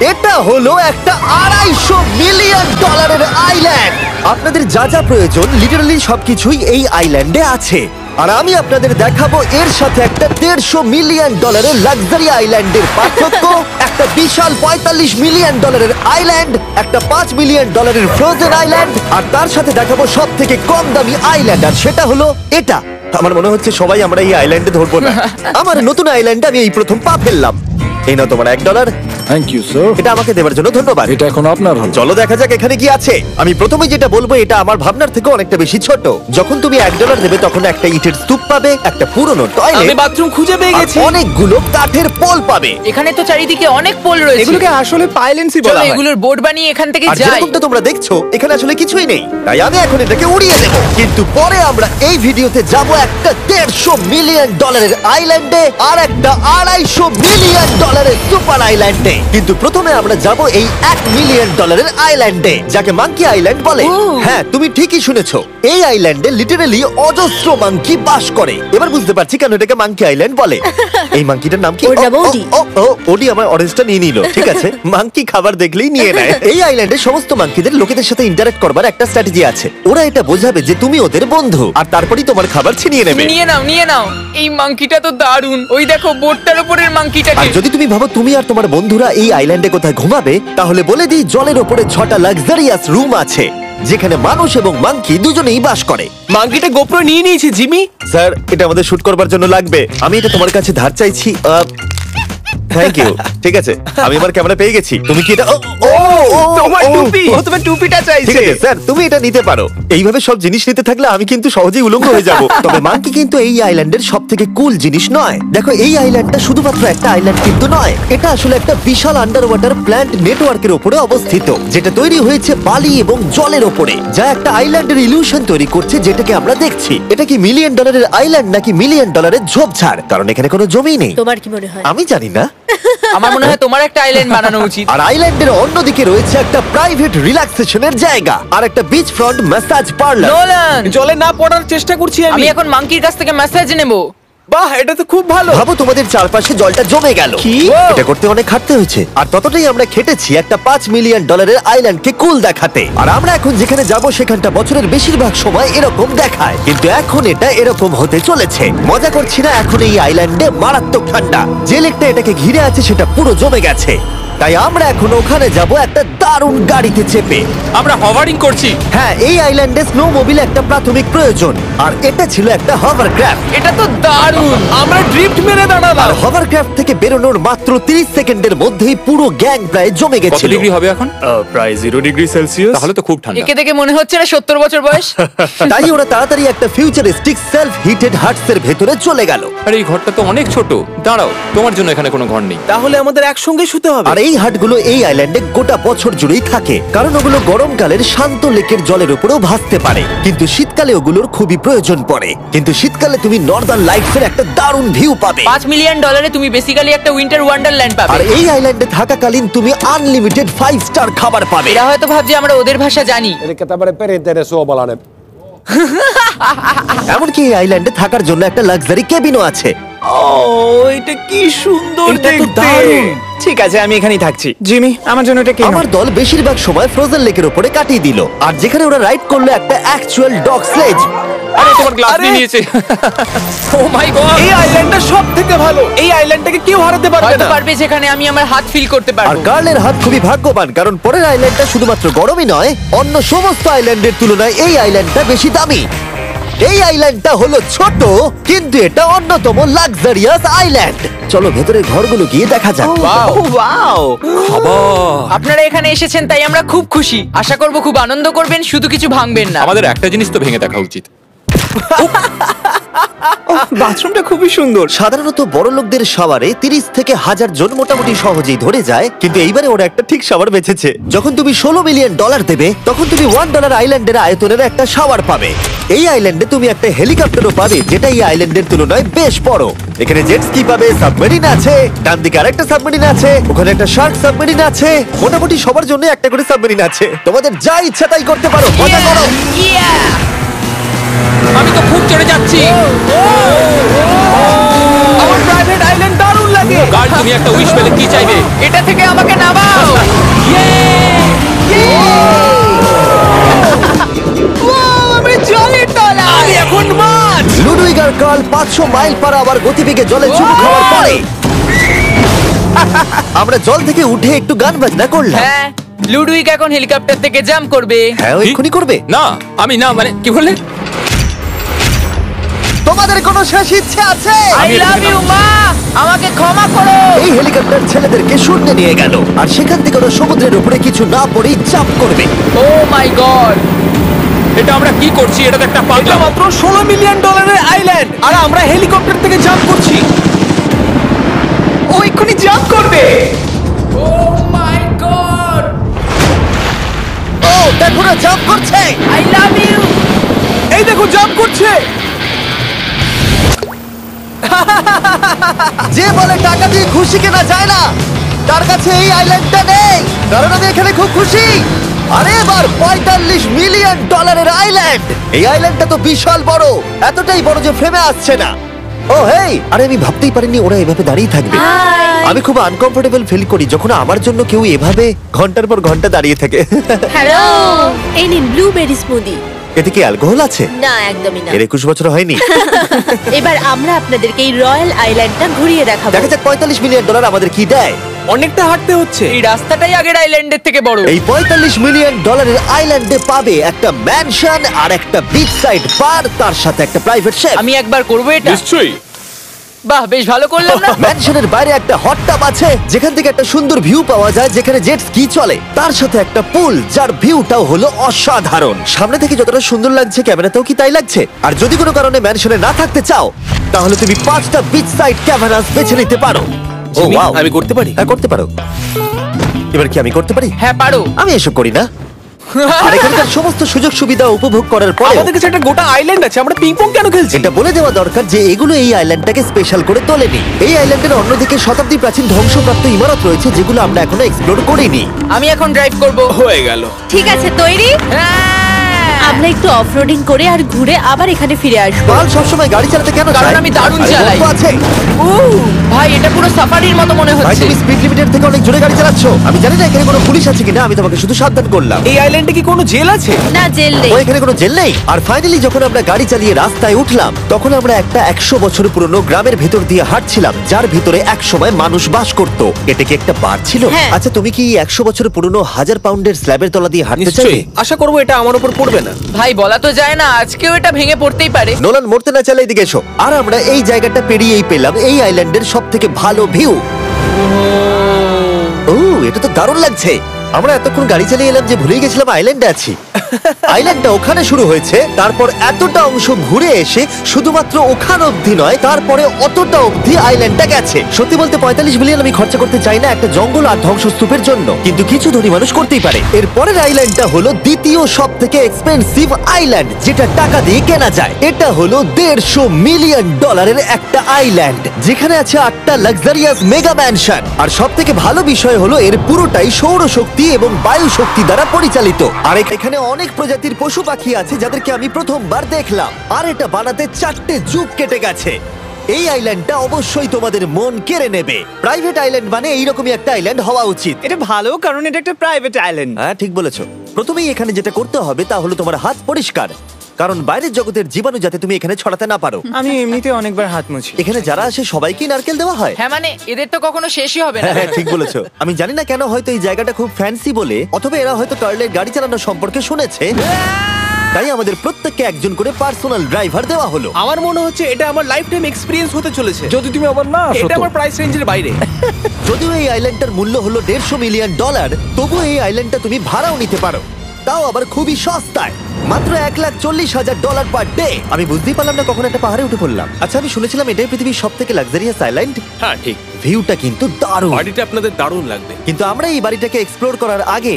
এটা হলো একটা $250 মিলিয়ন আইল্যান্ড। আপনাদের যা যা প্রয়োজন লিটারালি সবকিছুই এই আইল্যান্ডে আছে। আর আমি আপনাদের দেখাবো এর সাথে একটা $150 মিলিয়ন লাক্সারি আইল্যান্ডের পার্থক্য, একটা বিশাল $45 মিলিয়ন আইল্যান্ড, একটা $5 মিলিয়ন ফ্রোজেন আইল্যান্ড, আর তার সাথে দেখাবো সব থেকে কম দামি আইল্যান্ড, আর সেটা হলো এটা। আমার মনে হচ্ছে সবাই আমরা এই আইল্যান্ডে ধরবো না। আমার নতুন আইল্যান্ডে আমি এই প্রথম পা ফেললাম। এই নাও তোমার $1। Thank you sir. এটা আমাকে দেওয়ার জন্য ধন্যবাদ। এটা এখন আপনার হল। চলো দেখা যাক এখানে কি আছে। আমি প্রথমে যেটা বলবো এটা আমার ভাবনার থেকে অনেকটা বেশি ছোট। যখন তুমি $1 দেবে তখন একটা ইটের স্তূপ পাবে, একটা পুরনো আমি টয়লেট, বাথরুম খুঁজে পেয়ে গেছি। অনেকগুলো কাঠের পোল পাবে। এখানে তো চারিদিকে অনেক পোল রয়েছে। এগুলোকে আসলে পাইলেন্সি চলো বলা হয়। এগুলোর বোর্ড বানিয়ে এখান থেকে আর যাই। যেরকমটা তোমরা দেখছো এখানে আসলে কিছুই নেই, তাই আমি এখন এটাকে উড়িয়ে দেব। কিন্তু পরে আমরা এই ভিডিওতে যাব একটা $150 মিলিয়ন আইল্যান্ডে আর একটা $250 মিলিয়ন সুপার আইল্যান্ডে। কিন্তু প্রথমে আমরা যাব এই $1 মিলিয়ন আইল্যান্ডে, যাকে মাঙ্কি আইল্যান্ড বলে। হ্যাঁ, তুমি ঠিকই শুনেছো, এই আইল্যান্ডে লিটারালি অজস্র মাঙ্কি বাস করে। এবার বুঝতে পারছি কেন এটাকে মাঙ্কি আইল্যান্ড বলে। এই মাঙ্কিটার নাম কি? ওর নাম ওডি। ওডি আমার অরেঞ্জটা নিয়ে নিল। ঠিক আছে, মাঙ্কি খাবার দেখলেই নিয়ে নেয়। এই আইল্যান্ডে সমস্ত মাঙ্কিদের লোকেদের সাথে ইন্টারঅ্যাক্ট করবার একটা স্ট্র্যাটেজি আছে। ওরা এটা বোঝাবে যে তুমি ওদের বন্ধু, আর তারপরেই তোমার খাবার ছিনিয়ে নেবে। নিয়ে নাও নিয়ে নাও। এই মাংকিটা তো দারুণ। ওই দেখো বোর্ডটার উপরের আর মাংকিটাকে। যদি তুমি ভাবো তুমি আর তোমার বন্ধুরা এই আইল্যান্ডে কোথায় ঘুমাবে, তাহলে বলে দিই জলের ওপরে 6টা লাক্সারিয়াস রুম আছে, যেখানে মানুষ এবং মাঙ্কি দুজনেই বাস করে। মাঙ্কিটা গোপ্রো নিয়ে নিয়েছে জিমি। স্যার, এটা আমাদের শুট করবার জন্য লাগবে। আমি এটা তোমার কাছে ধার চাইছি। Thank you. ঠিক আছে, আমি আমার ক্যামেরা পেয়ে গেছি। তুমি কি এটা? তোমার টুপি। ও তোমার টুপিটা ঠিক চাইছে। আছে স্যার, তুমি এটা নিতে পারো। এইভাবে সব জিনিস নিতে থাকলে আমি কিন্তু সহজেই উলঙ্গ হয়ে যাব। তবে মাঙ্কি কিন্তু এই আইল্যান্ডের সব থেকে কুল জিনিস নয়। দেখো, এই আইল্যান্ডটা শুধুমাত্র একটা আইল্যান্ড কিন্তু নয়, এটা আসলে একটা বিশাল আন্ডার ওয়াটার প্ল্যান্ট নেটওয়ার্কের উপরে অবস্থিত, যেটা তৈরি হয়েছে বালি এবং জলের উপরে, যা একটা আইল্যান্ডের ইলিউশন তৈরি করছে, যেটাকে আমরা দেখছি। এটা কি $1 মিলিয়ন আইল্যান্ড নাকি $1 মিলিয়ন ঝোপঝাড়? কারণ এখানে কোনো জমি নেই। তোমার কি মনে হয়? আমি জানি না। আমার মনে হয় তোমার একটা আইল্যান্ড বানানো উচিত। আর আইল্যান্ডের অন্যদিকে রয়েছে একটা প্রাইভেট রিল্যাক্সেশনের জায়গা আর একটা beach front massage parlour. Nolan, জলে না পড়ার চেষ্টা করছি আমি আমি। এখন মাংকির কাছ থেকে ম্যাসাজ নেব। বাহ, এটা তো খুব ভালো। ভাবো তোমাদের চারপাশে জলটা জমে গেল। কি? এটা করতে অনেক খাটতে হয়েছে, আর ততটাই আমরা খেটেছি একটা $5 মিলিয়ন আইল্যান্ডকে কুল দেখাতে। আর আমরা এখন যেখানে যাব সেখানটা বছরের বেশিরভাগ সময় এরকম দেখায়, কিন্তু এখন এটা এরকম হতে চলেছে। মজা করছি না, এখন এই আইল্যান্ডে মারাত্মক ঠান্ডা। যে লেকটা এটাকে ঘিরে আছে সেটা পুরো জমে গেছে, তাই আমরা এখন ওখানে যাব একটা দারুণ গাড়িতে চেপে। আমরা হভারিং করছি। হ্যাঁ, এই আইল্যান্ডে স্নো মোবিল একটা প্রাথমিক প্রয়োজন, আর এটা ছিল একটা হভারক্রাফট। এটা তো দারুণ। আমরা ড্রিফট মেরে আর দাঁড়ালাম। হভারক্রাফট থেকে বেরোনোর মাত্র 30 সেকেন্ডের মধ্যেই পুরো গ্যাং প্রায় জমে কত গেছিল। ডিগ্রি হবে এখন? প্রায় 0 ডিগ্রি সেলসিয়াস। তাহলে তো খুব ঠান্ডা। একে দেখে মনে হচ্ছে না 70 বছর বয়স। তাই ওরা তাড়াতাড়ি একটা ফিউচারিস্টিক সেলফ হিটেড হাটস এর ভেতরে চলে গেল। আরে এই ঘরটা তো অনেক ছোট। দাঁড়াও, তোমার জন্য এখানে কোনো ঘর নেই। তাহলে আমাদের একসঙ্গে শুতে হবে। আর এই হাটগুলো এই আইল্যান্ডে গোটা বছর জুড়েই থাকে, কারণ ওগুলো গরমকালের শান্ত লেকের জলের উপরেও ভাসতে পারে, কিন্তু শীতকালে ওগুলোর খুবই প্রয়োজন পড়ে। কিন্তু শীতকালে তুমি নর্দার্ন লাইটস এর একটা দারুণ ভিউ পাবে। $5 মিলিয়ন তুমি বেসিক্যালি একটা উইন্টার ওয়ান্ডারল্যান্ড আর পাবে। এই আইল্যান্ডে থাকাকালীন তুমি আনলিমিটেড 5 স্টার খাবার পাবে। এরা হয়তো ভাবছে আমরা ওদের ভাষা জানি। Elikkä tämmöinen perinteinen suomalainen. এমনকি এই আইল্যান্ডে থাকার জন্য একটা লাক্সারি কেবিনও আছে। ও, এটা কি সুন্দর এটা তো দেখতে। দারুণ। ঠিক আছে, আমি এখানেই থাকছি। জিমি, আমার জন্য এটা কেন? আমার দল বেশিরভাগ সময় ফ্রোজেন লেকের উপরে কাটিয়ে দিল, আর যেখানে ওরা রাইড করলো একটা অ্যাকচুয়াল ডগ স্লেজ। আরে তোমার গ্লাস আরে! নিয়ে নিয়েছে। ও মাই গড। এই আইল্যান্ডটা সব থেকে ভালো। এই আইল্যান্ডটাকে কেউ হারাতে পারবে হয়তো না। পারবে যেখানে আমি আমার হাত ফিল করতে আর পারবো। কার্লের হাত খুবই ভাগ্যবান, কারণ পরের আইল্যান্ডটা শুধুমাত্র গরমই নয়, অন্য সমস্ত আইল্যান্ডের তুলনায় এই আইল্যান্ডটা বেশি দামি। এই আইল্যান্ডটা হলো ছোট, কিন্তু এটা অন্যতম লাক্সারিয়াস আইল্যান্ড। চলো ভেতরের ঘরগুলো গিয়ে দেখা যাক। ওয়াও। আপনারা এখানে এসেছেন তাই আমরা খুব খুশি। আশা করব খুব আনন্দ করবেন, শুধু কিছু ভাঙবেন না। আমাদের একটা জিনিস তো ভেঙে দেখা উচিত। বাথরুমটা খুবই সুন্দর। সাধারণত বড় লোকদের শাওয়ারে 30 থেকে 1000 জন মোটামুটি সহজেই ধরে যায়, কিন্তু এইবারে ওরা একটা ঠিক শাওয়ার বেঁচেছে। যখন তুমি $16 মিলিয়ন দেবে, তখন তুমি $1 আইল্যান্ডের আয়তনের একটা শাওয়ার পাবে। এই আইল্যান্ডে তুমি একটা হেলিকপ্টারও পাবে, যেটা এই আইল্যান্ডের তুলনায় বেশ বড়। এখানে জেট স্কি পাবে, সাবমেরিন আছে, ডান দিকে আরেকটা সাবমেরিন আছে, ওখানে একটা শার্ক সাবমেরিন আছে। মোটামুটি সবার জন্য একটা করে সাবমেরিন আছে। তোমাদের যা ইচ্ছা তাই করতে পারো, মজা করো। আমি তো খুব চড়ে যাচ্ছি। আমার প্রাইভেট আইল্যান্ড দারুণ লাগে। গার্ড, তুমি একটা উইশ পেলে কি চাইবে? এটা থেকে আমাকে নামাও। আর কার্ল 500 মাইল পার আওয়ার গতিবেগে জলে চুমু খাওয়ার পরে আমরা জল থেকে উঠে একটু গান বাজনা করলাম। হ্যাঁ, লুডুইক এখন হেলিকপ্টার থেকে জাম্প করবে। হ্যাঁ ও এক্ষুনি করবে। না, আমি না, মানে কি বললে? তোমাদের কোনো শেষ ইচ্ছে আছে? আই লাভ ইউ মা, আমাকে ক্ষমা করো। এই হেলিকপ্টার ছেলেদেরকে শূন্যে নিয়ে গেল আর সেখান থেকে ওরা সমুদ্রের উপরে কিছু না পড়েই জাম্প করবে। ও মাই গড, এটা আমরা কি করছি? এটা তো একটা পাগলা। মাত্র $16 মিলিয়ন আইল্যান্ড, আর আমরা হেলিকপ্টার থেকে জাম্প করছি। ও এক্ষুনি জাম্প করবে। ও মাই গড, ও দেখো না জাম্প করছে। I love you. এই দেখো জাম্প করছে। যে বলে টাকা দিয়ে খুশি কেনা যায় না, তার কাছে এই আইল্যান্ডটা নেই, কারণ আমি এখানে খুব খুশি। আরে এবার $45 মিলিয়ন আইল্যান্ড। এই আইল্যান্ডটা তো বিশাল বড়, এতটাই বড় যে ফ্রেমে আসছে না। ও হেই, আরে আমি ভাবতেই পারিনি ওরা এভাবে দাঁড়িয়ে থাকবে। আমি খুব আনকমফোর্টেবল ফিল করি যখন আমার জন্য কেউ এভাবে ঘন্টার পর ঘন্টা দাঁড়িয়ে থাকে। হ্যালো, এই নিন ব্লুবেরি স্মুদি। এতে কি অ্যালকোহল আছে? না, একদমই না। এর 21 বছর হয়নি। এবার আমরা আপনাদেরকে এই রয়্যাল আইল্যান্ডটা ঘুরিয়ে দেখাবো। দেখা যাক $45 মিলিয়ন আমাদের কি দেয়। অনেকটা হাঁটতে হচ্ছে। এই রাস্তাটাই আগের আইল্যান্ডের থেকে বড়। এই $45 মিলিয়ন আইল্যান্ডে পাবে একটা ম্যানশন আর একটা বিচ সাইড বার, তার সাথে একটা প্রাইভেট শেফ। আমি একবার করবো এটা। নিশ্চয়ই। বাহ, বেশ ভালো করলাম না? ম্যানশনের বাইরে একটা হট টাব আছে যেখান থেকে একটা সুন্দর ভিউ পাওয়া যায়, যেখানে জেট স্কি চলে, তার সাথে একটা পুল যার ভিউটাও হলো অসাধারণ। সামনে থেকে যতটা সুন্দর লাগছে ক্যামেরাতেও কি তাই লাগছে। আর যদি কোনো কারণে ম্যানশনে না থাকতে চাও তাহলে তুমি 5টা বিচ সাইড ক্যামেরাস বেছে নিতে পারো। ও ওয়াও, আমি করতে পারি? হ্যাঁ করতে পারো। এবার কি আমি করতে পারি? হ্যাঁ পারো। আমি এসব করি না। আর এখানকার সমস্ত সুযোগ সুবিধা উপভোগ করার পরে আমাদের কাছে একটা গোটা আইল্যান্ড আছে, আমরা পিং পং কেন খেলছি? এটা বলে দেওয়া দরকার যে এগুলো এই আইল্যান্ডটাকে স্পেশাল করে তোলেনি। এই আইল্যান্ডের অন্যদিকে শতাব্দী প্রাচীন ধ্বংসপ্রাপ্ত ইমারত রয়েছে যেগুলো আমরা এখনো এক্সপ্লোর করিনি। আমি এখন ড্রাইভ করবো। হয়ে গেল। ঠিক আছে, তৈরি? হ্যাঁ। আমরা একটু অফরোডিং করে আর ঘুরে আবার এখানে ফিরে আসবো। কাল সবসময় গাড়ি চালাতে কেন কারণ চায়? আমি দারুণ আরে চালাই। বন্ধু আছে। ভাই, এটা পুরো সাফারির মতো মনে ভাই হচ্ছে। তুমি স্পিড লিমিটের থেকে অনেক জোরে গাড়ি চালাচ্ছ। আমি জানি না এখানে কোনো পুলিশ আছে কিনা, আমি তোমাকে শুধু সাবধান করলাম। এই আইল্যান্ডে কি কোনো জেল আছে? না, জেল নেই। ও এখানে কোনো জেল নেই। আর ফাইনালি যখন আমরা গাড়ি চালিয়ে রাস্তায় উঠলাম তখন আমরা একটা 100 বছর পুরনো গ্রামের ভেতর দিয়ে হাঁটছিলাম, যার ভিতরে এক সময় মানুষ বাস করত। এটা কি একটা বার ছিল? হ্যাঁ। আচ্ছা তুমি কি 100 বছর পুরনো 1000 পাউন্ডের স্ল্যাবের তলা দিয়ে হাঁটতে চাইবে? নিশ্চয়ই। আশা করবো এটা আমার উপর পড়বে না। ভাই, বলা তো যায় না, আজকেও এটা ভেঙে পড়তেই পারে। নোলান মরতে না চাইলে এদিকে এসো। আর আমরা এই জায়গাটা পেরিয়েই পেলাম এই আইল্যান্ডের সবথেকে ভালো ভিউ। ও এটা তো দারুণ লাগছে। আমরা এতক্ষণ গাড়ি চালিয়ে এলাম যে ভুলেই গেছিলাম আইল্যান্ডে আছি। আইল্যান্ডটা ওখানে শুরু হয়েছে, তারপর এতটা অংশ ঘুরে এসে শুধুমাত্র ওখান অবধি নয়, তারপরে অতটা অবধি আইল্যান্ডটা গেছে। সত্যি বলতে 45 মিলিয়ন আমি খরচা করতে চাই না একটা জঙ্গল আর ধ্বংসস্তূপের জন্য, কিন্তু কিছু ধনী মানুষ করতেই পারে। এর পরের আইল্যান্ডটা হলো দ্বিতীয় সব থেকে এক্সপেন্সিভ আইল্যান্ড, যেটা টাকা দিয়ে কেনা যায়। এটা হলো $150 মিলিয়ন একটা আইল্যান্ড, যেখানে আছে 8টা লাক্সারিয়াস মেগা ম্যানশন। আর সব থেকে ভালো বিষয় হলো এর পুরোটাই সৌরশক্তি এবং বায়ু শক্তি দ্বারা পরিচালিত। আর এখানে অনেক প্রজাতির পশু পাখি আছে যাদেরকে আমি প্রথমবার দেখলাম। আর এটা বানাতে 4টে যুগ কেটে গেছে। এই আইল্যান্ডটা অবশ্যই তোমাদের মন কেড়ে নেবে। প্রাইভেট আইল্যান্ড মানে এইরকমই একটা আইল্যান্ড হওয়া উচিত। এটা ভালো, কারণ এটা একটা প্রাইভেট আইল্যান্ড। হ্যাঁ ঠিক বলেছো। প্রথমেই এখানে যেটা করতে হবে তা হলো তোমার হাত পরিষ্কার, কারণ বাইরের জগতের জীবাণু যাতে তুমি এখানে ছড়াতে না পারো। আমি এমনিতে অনেকবার হাত মুছি। এখানে যারা আসে সবাইকেই নারকেল দেওয়া হয়। হ্যাঁ, মানে এদের তো কখনো শেষই হবে না। হ্যাঁ ঠিক বলেছো। আমি জানি না কেন, হয়তো এই জায়গাটা খুব ফ্যান্সি বলে, অথবা এরা হয়তো কার্লের গাড়ি চালানোর সম্পর্কে শুনেছে, তাই আমাদের প্রত্যেককে একজন করে পার্সোনাল ড্রাইভার দেওয়া হলো। আমার মনে হচ্ছে এটা আমার লাইফ টাইম এক্সপেরিয়েন্স হতে চলেছে। যদি তুমি আবার না আসো এটা তো। আমার প্রাইস রেঞ্জের বাইরে। যদিও এই আইল্যান্ডটার মূল্য হলো $150 মিলিয়ন, তবুও এই আইল্যান্ডটা তুমি ভাড়াও নিতে পারো, তাও আবার খুবই সস্তায়, মাত্র $1,40,000 পার ডে। আমি বুঝতেই পারলাম না কখন একটা পাহাড়ে উঠে পড়লাম। আচ্ছা আমি শুনেছিলাম এটাই পৃথিবীর সব থেকে লাক্সারিয়াস আইল্যান্ড। হ্যাঁ ঠিক, ভিউটা কিন্তু দারুণ। বাড়িটা আপনাদের দারুণ লাগবে। কিন্তু আমরা এই বাড়িটাকে এক্সপ্লোর করার আগে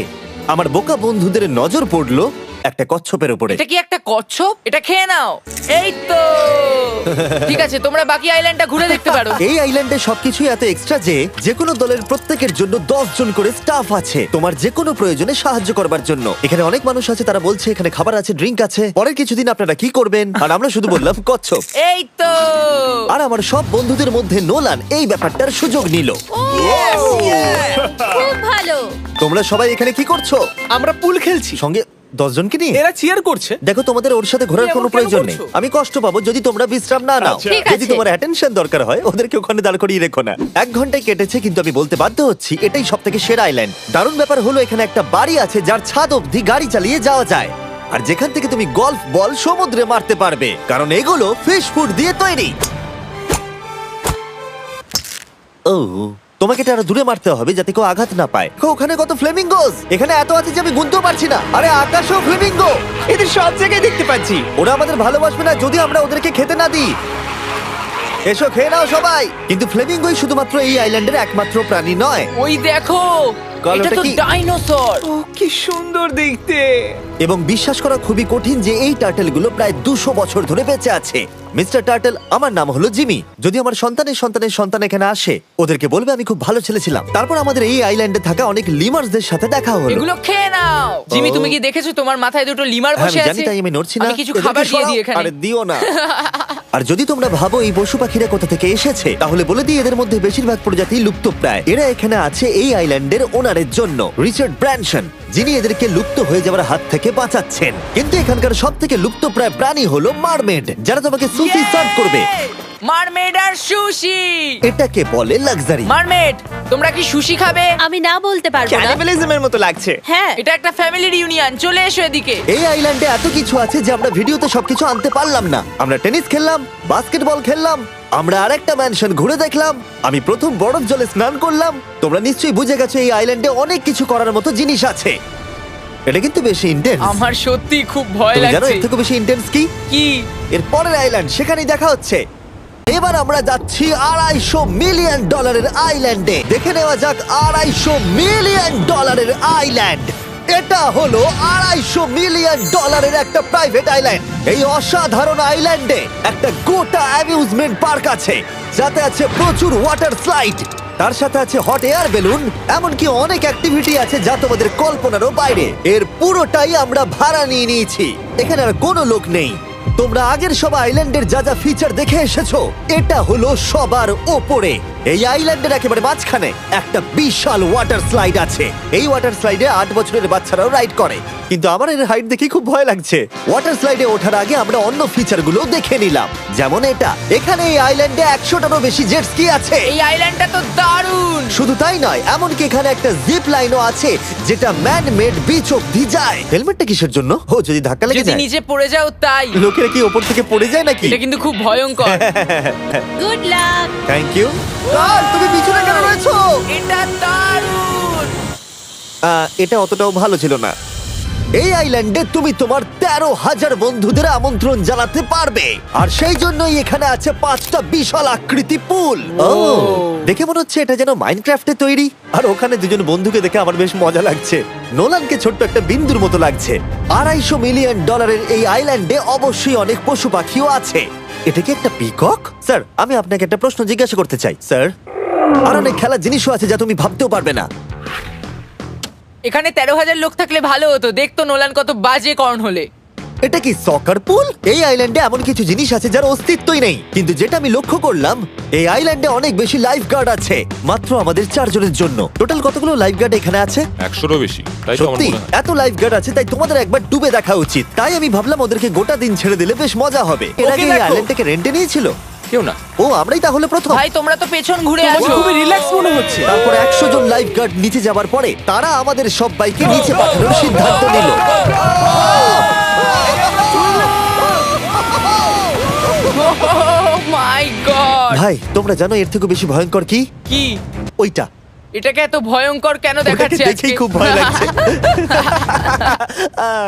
আমার বোকা বন্ধুদের নজর পড়লো একটা কচ্ছপের উপরে। এটা কি একটা কচ্ছপ? এটা খেয়ে নাও। এই তো ঠিক আছে, তোমরা বাকি আইল্যান্ডটা ঘুরে দেখতে পারো। এই আইল্যান্ডে সবকিছুই এত এক্সট্রা যে যেকোনো দলের প্রত্যেকের জন্য 10 জন করে স্টাফ আছে তোমার যে কোনো প্রয়োজনে সাহায্য করবার জন্য। এখানে অনেক মানুষ আছে, তারা বলছে এখানে খাবার আছে, ড্রিঙ্ক আছে, পরের কিছুদিন আপনারা কি করবেন, আর আমরা শুধু বললাম কচ্ছপ। এই তো আর আমার সব বন্ধুদের মধ্যে নোলান এই ব্যাপারটার সুযোগ নিল। খুব ভালো। তোমরা সবাই এখানে কি করছো? আমরা পুল খেলছি। সঙ্গে 10 জনকে নিয়ে এরা চিয়ার করছে। দেখো, তোমাদের ওর সাথে ঘোরার তুমি কোনো এমন কেন প্রয়োজন নেই। করছো? আমি কষ্ট পাবো যদি তোমরা বিশ্রাম না নাও। ঠিক যদি আছে। তোমার অ্যাটেনশন দরকার হয় ওদেরকে ওখানে দাঁড় করিয়ে রেখো না। 1 ঘন্টায় কেটেছে, কিন্তু আমি বলতে বাধ্য হচ্ছি এটাই সব থেকে সেরা আইল্যান্ড। দারুণ ব্যাপার হলো এখানে একটা বাড়ি আছে যার ছাদ অবধি গাড়ি চালিয়ে যাওয়া যায়, আর যেখান থেকে তুমি গলফ বল সমুদ্রে মারতে পারবে, কারণ এগুলো ফিশ ফুড দিয়ে তৈরি। ও, তোমাকে এটা আরো দূরে মারতে হবে যাতে কেউ আঘাত না পায়। ওখানে কত ফ্লেমিঙ্গোস! এখানে এত আছে যে আমি গুনতেও পারছি না। আরে আকাশও ফ্লেমিঙ্গো! এদের সব জায়গায় দেখতে পাচ্ছি। ওরা আমাদের ভালোবাসবে না যদি আমরা ওদেরকে খেতে না দিই। এসো খেয়ে নাও সবাই। কিন্তু ফ্লেমিঙ্গোই শুধুমাত্র এই আইল্যান্ডের একমাত্র প্রাণী নয়। ওই দেখো, গল্পটা এটা তো কি? ডাইনোসর। ও কি সুন্দর দেখতে। এবং বিশ্বাস করা খুবই কঠিন যে এই টার্টেলগুলো প্রায় 200 বছর ধরে বেঁচে আছে। মিস্টার টার্টেল, আমার নাম হলো জিমি। যদি আমার সন্তানের সন্তানের সন্তান এখানে আসে, ওদেরকে বলবে আমি খুব ভালো ছেলে ছিলাম। তারপর আমাদের এই আইল্যান্ডে থাকা অনেক লিমার্সদের সাথে দেখা হলো। এগুলো খেয়ে নাও। জিমি, তুমি কি দেখেছো তোমার মাথায় দুটো লিমার হ্যাঁ, বসে আমি আছে? জানি, তাই আমি নড়ছি না। আমি কিছু এদেরকে খাবার দিয়ে সরাও। দিই এখানে। আরে দিও না। আর যদি তোমরা ভাবো এই পশু পাখিরা কোথা থেকে এসেছে, তাহলে বলে দিই এদের মধ্যে বেশিরভাগ প্রজাতি লুপ্তপ্রায়। এরা এখানে আছে এই আইল্যান্ডের ওনারের জন্য, রিচার্ড ব্র্যানসন, যিনি এদেরকে লুপ্ত হয়ে যাওয়ার হাত থেকে বাঁচাচ্ছেন। কিন্তু এখানকার সব থেকে লুপ্তপ্রায় প্রাণী হলো মারমেড, যারা তোমাকে সুশি সার্ভ করবে। মারমেড আর সুশি। এটাকে বলে লাক্সারি। মারমেড, তোমরা কি সুশি খাবে? আমি না বলতে পারবো না। ক্যানিবালিজমের মতো লাগছে। হ্যাঁ, এটা একটা ফ্যামিলি রিউনিয়ন, চলে এসো এদিকে। এই আইল্যান্ডে এত কিছু আছে যে আমরা ভিডিওতে সবকিছু আনতে পারলাম না। আমরা টেনিস খেললাম, বাস্কেটবল খেললাম, আমরা আরেকটা ম্যানশন ঘুরে দেখলাম, আমি প্রথম বরফ জলে স্নান করলাম। তোমরা নিশ্চয়ই বুঝে গেছো এই আইল্যান্ডে অনেক কিছু করার মতো জিনিস আছে। এটা কিন্তু বেশি ইন্টেন্স। আমার সত্যি খুব ভয় তুমি জানো লাগছে। এর থেকে বেশি ইন্টেন্স কি? কি? এর পরের আইল্যান্ড, সেখানেই দেখা হচ্ছে। এবার আমরা যাচ্ছি $250 মিলিয়ন আইল্যান্ডে। দেখে নেওয়া যাক $250 মিলিয়ন আইল্যান্ড। এটা হলো $250 মিলিয়ন একটা প্রাইভেট আইল্যান্ড। এই অসাধারণ আইল্যান্ডে একটা গোটা অ্যামিউজমেন্ট পার্ক আছে, যাতে আছে প্রচুর ওয়াটার স্লাইড, তার সাথে আছে হট এয়ার বেলুন, এমনকি অনেক অ্যাক্টিভিটি আছে যা তোমাদের কল্পনারও বাইরে। এর পুরোটাই আমরা ভাড়া নিয়ে নিয়েছি। এখানে আর কোনো লোক নেই। তোমরা আগের সব আইল্যান্ডের যা যা ফিচার দেখে এসেছো, এটা হলো সবার ওপরে। এই আইল্যান্ডের একেবারে মাঝখানে একটা বিশাল ওয়াটার স্লাইড আছে। এই ওয়াটার স্লাইডে 8 বছরের বাচ্চারাও রাইড করে, কিন্তু আমার এর হাইট দেখে খুব ভয় লাগছে। ওয়াটার স্লাইডে ওঠার আগে আমরা অন্য ফিচারগুলো দেখে নিলাম, যেমন এটা। এখানে এই আইল্যান্ডে 100টারও বেশি জেট স্কি আছে। এই আইল্যান্ডটা তো দারুণ। শুধু তাই নয়, এমনকি এখানে একটা জিপ লাইনও আছে যেটা ম্যান মেড বিচ অব্দি যায়। হেলমেটটা কিসের জন্য? ও, যদি ধাক্কা লেগে যদি যায়। নিচে পড়ে যাও তাই। লোকেরা কি ওপর থেকে পড়ে যায় নাকি? এটা কিন্তু খুব ভয়ঙ্কর। Good luck. Thank you. তুমি পিছনে কেন রয়েছো? এটা দারুণ। এটা অতটাও ভালো ছিল না। এই আইল্যান্ডে তুমি তোমার 13,000 বন্ধুদের আমন্ত্রণ জানাতে পারবে, আর সেই জন্যই এখানে আছে 5টা বিশাল আকৃতি পুল। দেখে মনে হচ্ছে এটা যেন মাইনক্রাফটে তৈরি। আর ওখানে দুজন বন্ধুকে দেখে আমার বেশ মজা লাগছে। নোলানকে ছোট্ট একটা বিন্দুর মতো লাগছে। $250 মিলিয়ন এই আইল্যান্ডে অবশ্যই অনেক পশু পাখিও আছে। এটা কি একটা পিকক? স্যার, আমি আপনাকে একটা প্রশ্ন জিজ্ঞাসা করতে চাই। স্যার, আর অনেক খেলার জিনিসও আছে যা তুমি ভাবতেও পারবে না। এখানে 13,000 লোক থাকলে ভালো হতো। দেখতো নোলান কত বাজে কর্ন হলে। এটা কি সকার পুল? এই আইল্যান্ডে এমন কিছু জিনিস আছে যার অস্তিত্বই নেই। কিন্তু যেটা আমি লক্ষ্য করলাম, এই আইল্যান্ডে অনেক বেশি লাইফ গার্ড আছে, মাত্র আমাদের 4 জনের জন্য। টোটাল কতগুলো লাইফ গার্ড এখানে আছে? 100রও বেশি, তাই তো আমার সত্যি মনে হয়। এত লাইফ গার্ড আছে, তাই তোমাদের একবার ডুবে দেখা উচিত। তাই আমি ভাবলাম ওদেরকে গোটা দিন ছেড়ে দিলে বেশ মজা হবে। এর আগে এই দেখো। আইল্যান্ডটাকে রেন্টে নিয়েছিল কেউ না। ও, আমরাই তাহলে প্রথম। ভাই তোমরা তো পেছন ঘুরে তোমাকে আসো। খুবই রিল্যাক্স মনে হচ্ছে। তারপর 100 জন লাইফ গার্ড নিচে যাবার পরে তারা আমাদের সবাইকে নিচে পাঠানোর সিদ্ধান্ত নিল। মাই গড। ভাই, তোমরা জানো এর থেকে বেশি ভয়ঙ্কর কি? কি? ওইটা। এটাকে এত ভয়ঙ্কর কেন ওটাকে দেখাচ্ছে আজকে? দেখেই খুব ভয় লাগছে।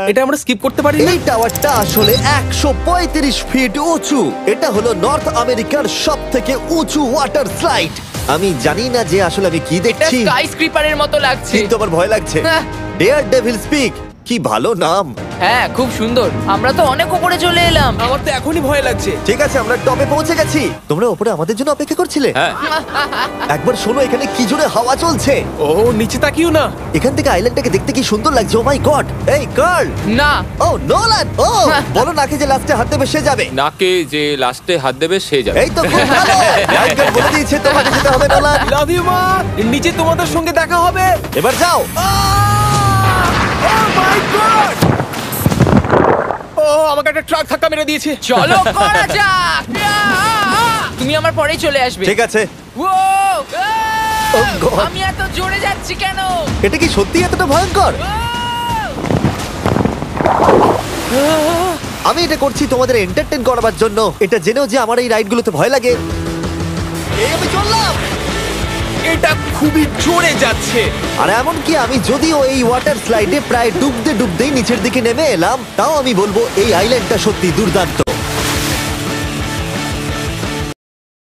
এটা আমরা স্কিপ করতে পারি না। এই টাওয়ারটা আসলে 135 ফিট উঁচু। এটা হলো নর্থ আমেরিকার সব থেকে উঁচু ওয়াটার স্লাইড। আমি জানি না যে আসলে আমি কি এটা দেখছি, স্কাই স্ক্রিপারের মতো লাগছে। কিন্তু আমার ভয় লাগছে। হ্যাঁ। ডেয়ার ডেভিল স্পিক, কি ভালো নাম। হ্যাঁ, খুব সুন্দর। আমরা তো অনেক উপরে চলে এলাম। আমার তো এখনই ভয় লাগছে। ঠিক আছে, আমরা টপে পৌঁছে গেছি। তোমরা উপরে আমাদের জন্য অপেক্ষা করছিলে? হ্যাঁ, একবার শোনো, এখানে কি জোরে হাওয়া চলছে। ও, নিচে তাকিও না। এখান থেকে আইল্যান্ডটাকে দেখতে কি সুন্দর লাগছে। ও মাই গড। এই কার্ল। না। ও নোলান। ও, বলো নাকি যে লাস্টে হাত দেবে সে যাবে। নাকে যে লাস্টে হাত দেবে সে যাবে। এই তো খুব ভালো। লাইফগার্ড বলে দিয়েছে তোমাকে যেতে হবে নোলান। লাভ ইউ মা। নিচে তোমাদের সঙ্গে দেখা হবে। এবার যাও। ও মাই গড! ও আমাকে একটা ট্রাক ধাক্কা মেরে দিয়েছে। চলো করা যাক। তুমি আমার পরেই চলে আসবে। ঠিক আছে। ও Oh God! আমি এত জোরে যাচ্ছি কেন? এটা কি সত্যি এতটা ভয়ঙ্কর? আমি এটা করছি তোমাদের এন্টারটেইন করার জন্য। এটা জেনেও যে আমার এই রাইডগুলোতে ভয় লাগে। এই আমি চললাম। এটা খুবই জোরে যাচ্ছে। আর এমনকি আমি যদিও এই ওয়াটার স্লাইডে প্রায় ডুবতেই নিচের দিকে নেমে এলাম, তাও আমি বলবো এই আইল্যান্ডটা সত্যি দুর্দান্ত।